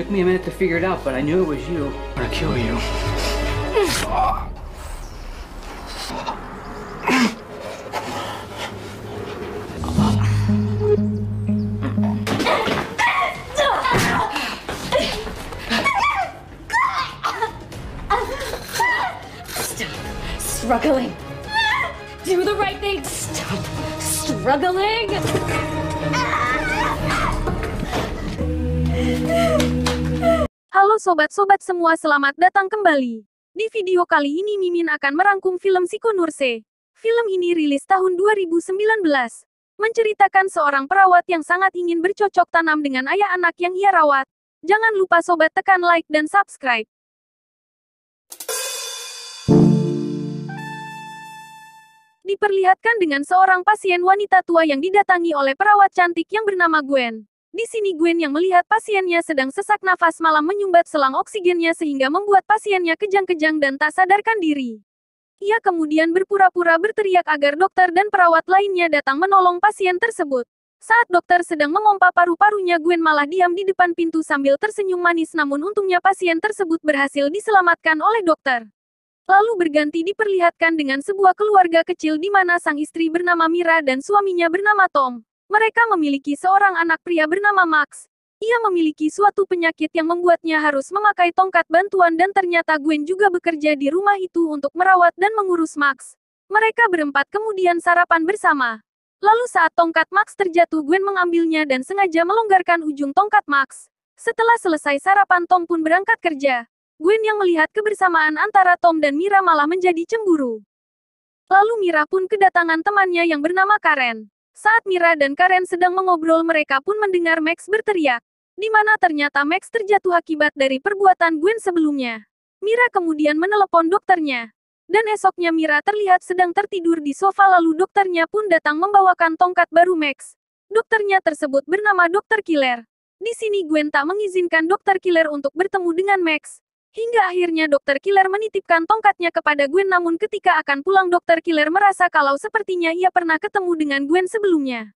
Took me a minute to figure it out, but I knew it was you. I'm gonna kill you. Stop struggling. Do the right thing. Stop struggling. Halo sobat-sobat semua, selamat datang kembali. Di video kali ini Mimin akan merangkum film Psycho Nurse. Film ini rilis tahun 2019. Menceritakan seorang perawat yang sangat ingin bercocok tanam dengan ayah anak yang ia rawat. Jangan lupa sobat tekan like dan subscribe. Diperlihatkan dengan seorang pasien wanita tua yang didatangi oleh perawat cantik yang bernama Gwen. Di sini Gwen yang melihat pasiennya sedang sesak nafas malam menyumbat selang oksigennya sehingga membuat pasiennya kejang-kejang dan tak sadarkan diri. Ia kemudian berpura-pura berteriak agar dokter dan perawat lainnya datang menolong pasien tersebut. Saat dokter sedang memompa paru-parunya, Gwen malah diam di depan pintu sambil tersenyum manis, namun untungnya pasien tersebut berhasil diselamatkan oleh dokter. Lalu berganti diperlihatkan dengan sebuah keluarga kecil di mana sang istri bernama Mira dan suaminya bernama Tom. Mereka memiliki seorang anak pria bernama Max. Ia memiliki suatu penyakit yang membuatnya harus memakai tongkat bantuan dan ternyata Gwen juga bekerja di rumah itu untuk merawat dan mengurus Max. Mereka berempat kemudian sarapan bersama. Lalu saat tongkat Max terjatuh, Gwen mengambilnya dan sengaja melonggarkan ujung tongkat Max. Setelah selesai sarapan, Tom pun berangkat kerja. Gwen yang melihat kebersamaan antara Tom dan Mira malah menjadi cemburu. Lalu Mira pun kedatangan temannya yang bernama Karen. Saat Mira dan Karen sedang mengobrol, mereka pun mendengar Max berteriak. Di mana ternyata Max terjatuh akibat dari perbuatan Gwen sebelumnya. Mira kemudian menelepon dokternya. Dan esoknya Mira terlihat sedang tertidur di sofa, lalu dokternya pun datang membawakan tongkat baru Max. Dokternya tersebut bernama Dr. Killer. Di sini Gwen tak mengizinkan Dr. Killer untuk bertemu dengan Max. Hingga akhirnya Dr. Killer menitipkan tongkatnya kepada Gwen, namun ketika akan pulang Dr. Killer merasa kalau sepertinya ia pernah ketemu dengan Gwen sebelumnya.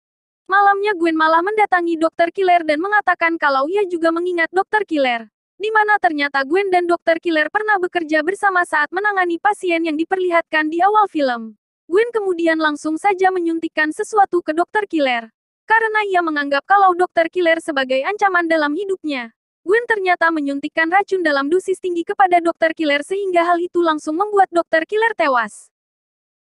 Malamnya Gwen malah mendatangi Dr. Killer dan mengatakan kalau ia juga mengingat Dr. Killer. Di mana ternyata Gwen dan Dr. Killer pernah bekerja bersama saat menangani pasien yang diperlihatkan di awal film. Gwen kemudian langsung saja menyuntikkan sesuatu ke Dr. Killer. Karena ia menganggap kalau Dr. Killer sebagai ancaman dalam hidupnya. Gwen ternyata menyuntikkan racun dalam dosis tinggi kepada Dr. Killer sehingga hal itu langsung membuat Dr. Killer tewas.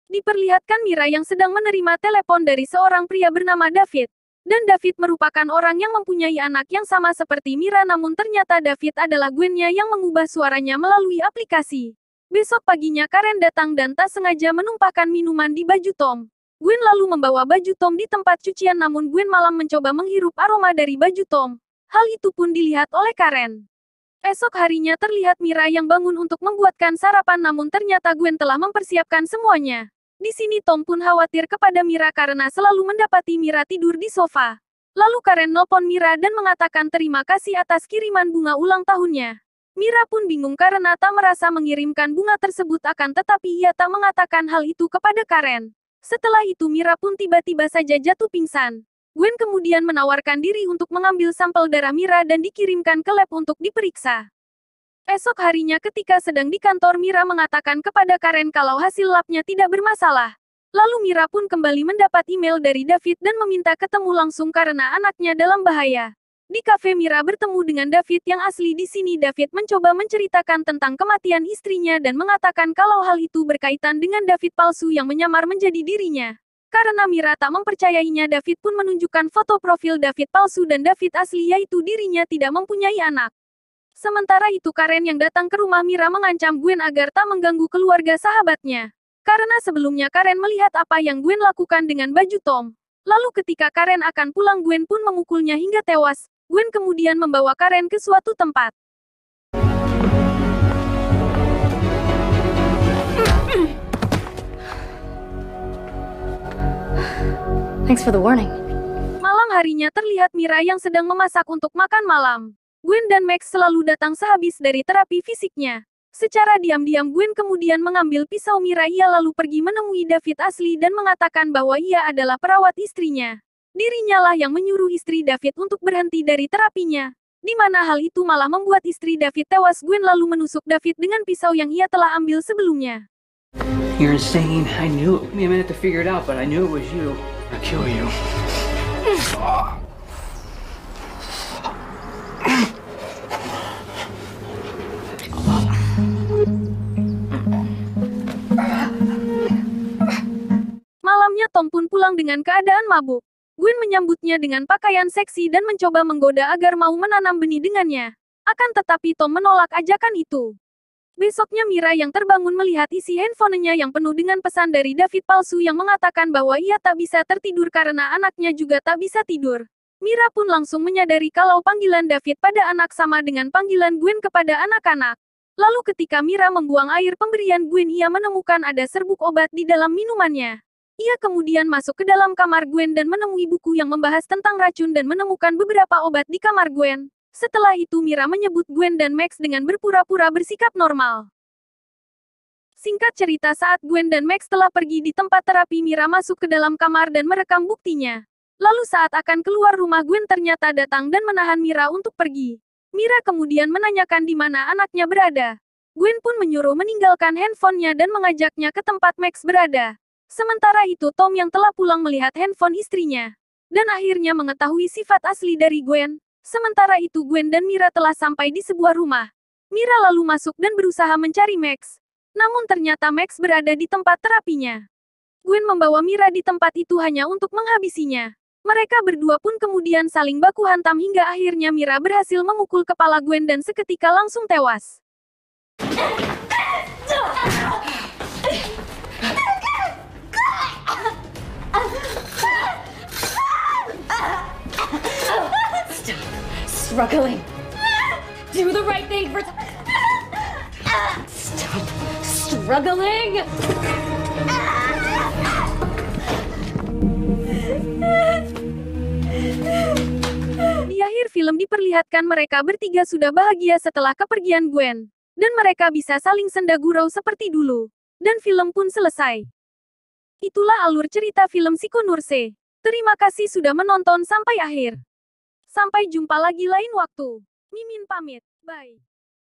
Diperlihatkan Mira yang sedang menerima telepon dari seorang pria bernama David. Dan David merupakan orang yang mempunyai anak yang sama seperti Mira, namun ternyata David adalah Gwennya yang mengubah suaranya melalui aplikasi. Besok paginya Karen datang dan tak sengaja menumpahkan minuman di baju Tom. Gwen lalu membawa baju Tom di tempat cucian, namun Gwen malah mencoba menghirup aroma dari baju Tom. Hal itu pun dilihat oleh Karen. Esok harinya terlihat Mira yang bangun untuk membuatkan sarapan, namun ternyata Gwen telah mempersiapkan semuanya. Di sini Tom pun khawatir kepada Mira karena selalu mendapati Mira tidur di sofa. Lalu Karen nelpon Mira dan mengatakan terima kasih atas kiriman bunga ulang tahunnya. Mira pun bingung karena tak merasa mengirimkan bunga tersebut, akan tetapi ia tak mengatakan hal itu kepada Karen. Setelah itu Mira pun tiba-tiba saja jatuh pingsan. Gwen kemudian menawarkan diri untuk mengambil sampel darah Mira dan dikirimkan ke lab untuk diperiksa. Esok harinya ketika sedang di kantor, Mira mengatakan kepada Karen kalau hasil labnya tidak bermasalah. Lalu Mira pun kembali mendapat email dari David dan meminta ketemu langsung karena anaknya dalam bahaya. Di kafe Mira bertemu dengan David yang asli. Di sini David mencoba menceritakan tentang kematian istrinya dan mengatakan kalau hal itu berkaitan dengan David palsu yang menyamar menjadi dirinya. Karena Mira tak mempercayainya, David pun menunjukkan foto profil David palsu dan David asli, yaitu dirinya tidak mempunyai anak. Sementara itu Karen yang datang ke rumah Mira mengancam Gwen agar tak mengganggu keluarga sahabatnya. Karena sebelumnya Karen melihat apa yang Gwen lakukan dengan baju Tom. Lalu ketika Karen akan pulang, Gwen pun memukulnya hingga tewas. Gwen kemudian membawa Karen ke suatu tempat. Thanks for the warning. Malam harinya terlihat Mira yang sedang memasak untuk makan malam. Gwen dan Max selalu datang sehabis dari terapi fisiknya. Secara diam-diam Gwen kemudian mengambil pisau Mira. Ia lalu pergi menemui David asli dan mengatakan bahwa ia adalah perawat istrinya. Dirinya lah yang menyuruh istri David untuk berhenti dari terapinya. Di mana hal itu malah membuat istri David tewas. Gwen lalu menusuk David dengan pisau yang ia telah ambil sebelumnya. You're insane. I knew it. Took me a minute to figure it out, but I knew it was you. I'm gonna kill you. Malamnya Tom pun pulang dengan keadaan mabuk. Gwen menyambutnya dengan pakaian seksi dan mencoba menggoda agar mau menanam benih dengannya. Akan tetapi Tom menolak ajakan itu. Besoknya Mira yang terbangun melihat isi handphonenya yang penuh dengan pesan dari David palsu yang mengatakan bahwa ia tak bisa tertidur karena anaknya juga tak bisa tidur. Mira pun langsung menyadari kalau panggilan David pada anak sama dengan panggilan Gwen kepada anak-anak. Lalu ketika Mira membuang air pemberian Gwen, ia menemukan ada serbuk obat di dalam minumannya. Ia kemudian masuk ke dalam kamar Gwen dan menemui buku yang membahas tentang racun dan menemukan beberapa obat di kamar Gwen. Setelah itu Mira menyebut Gwen dan Max dengan berpura-pura bersikap normal. Singkat cerita, saat Gwen dan Max telah pergi di tempat terapi, Mira masuk ke dalam kamar dan merekam buktinya. Lalu saat akan keluar rumah, Gwen ternyata datang dan menahan Mira untuk pergi. Mira kemudian menanyakan di mana anaknya berada. Gwen pun menyuruh meninggalkan handphonenya dan mengajaknya ke tempat Max berada. Sementara itu Tom yang telah pulang melihat handphone istrinya. Dan akhirnya mengetahui sifat asli dari Gwen. Sementara itu Gwen dan Mira telah sampai di sebuah rumah. Mira lalu masuk dan berusaha mencari Max. Namun ternyata Max berada di tempat terapinya. Gwen membawa Mira di tempat itu hanya untuk menghabisinya. Mereka berdua pun kemudian saling baku hantam hingga akhirnya Mira berhasil memukul kepala Gwen dan seketika langsung tewas. Struggling. Do the right thing for... Stop struggling. Di akhir film diperlihatkan mereka bertiga sudah bahagia setelah kepergian Gwen. Dan mereka bisa saling senda gurau seperti dulu. Dan film pun selesai. Itulah alur cerita film Psychonauts. Terima kasih sudah menonton sampai akhir. Sampai jumpa lagi lain waktu. Mimin pamit. Bye.